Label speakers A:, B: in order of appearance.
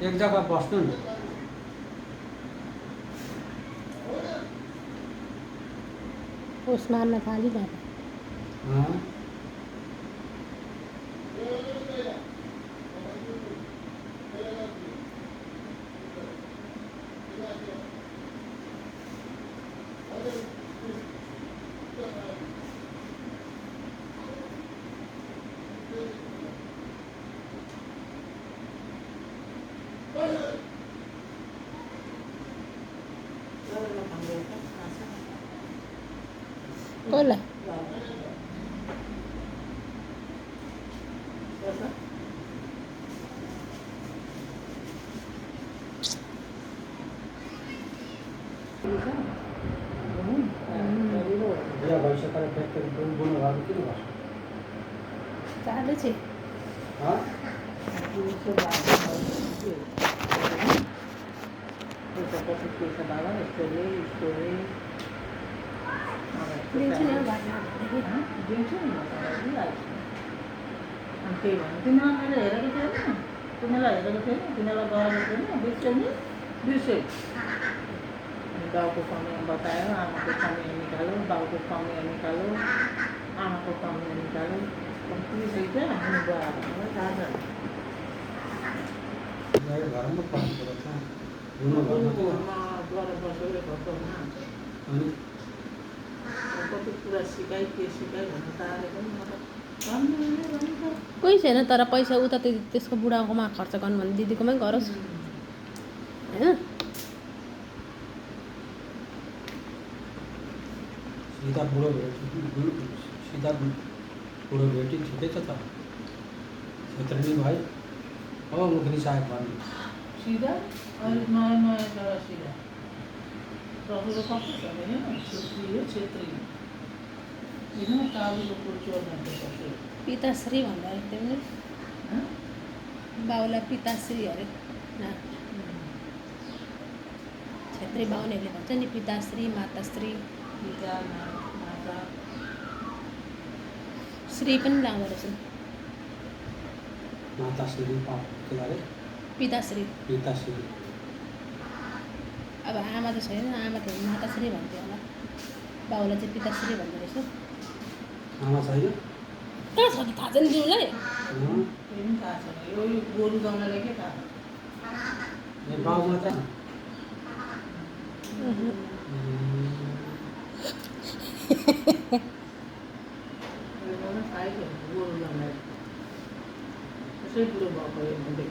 A: एक जग्गा बस्नु नि।
B: ओस मार्न थाली ना
A: हाँ?
B: कोला
A: बिहा भइसकेर फेरि बोल्नु भएको किन गर्छ?
B: चालू छ
A: हाँ?
B: दिन्छु नि घरमा
C: तिमीलाई हेरेको थिएन तिमीलाई गएको थिएन बिर्स्यो नि बिर्स्यो अनि बाउको कमी बतायो आमाको कमी निकाल्यो बाउको कमी निकाल्यो आमाको कमी निकाल्यो कम्ती छ हामी बुवालाई थाहा छ
A: घरमा पर्नु पर्छ हुनु घरमा
C: गएर बसेको घरमा
A: अनि
C: कति कुरा सिकाइ के सिकाइ भन्नु तारेको नि मलाई भन्नु
B: कोही छैन तर पैसा उता त्यसको बुढाकोमा खर्च गर्नु भने दिदीकोमै गरोस् होइन
A: सीधा बुढो भेटी ठिकै छ त क्षेत्रनी भाइ अब मुखनी साहेब भन्नु
C: सिधा अहिले नयाँ नयाँ जग्गा सिधा रसुलो कस्तो छ होइन छेत्री किन काबुको पुर्चो भन्दै
B: पिताश्री भन्दा एकदमै बाउलाई पिताश्री अरे न छेत्री बाहुनेहरूले भन्छ नि पिताश्री माताश्री
C: पिता माता
B: श्री पनि लाउँदो रहेछन्
A: माताश्री पाप के अरे
B: पिताश्री
A: पिताश्री
B: अब आमा त छैन आमा त माताश्री भन्थ्यो होला बाउलाई चाहिँ पिताश्री भन्दो रहेछ
A: आमा छैन
B: कहाँ छ त थाहा छैन तिमीलाई
A: हँ?
C: यो पनि थाहा छैन यो गोरु गाउँलाई के थाहा
A: ए बाउमा त
C: थाहै छैन गोरु गाउँलाई त्यसै कुरो भएको यो भन्दै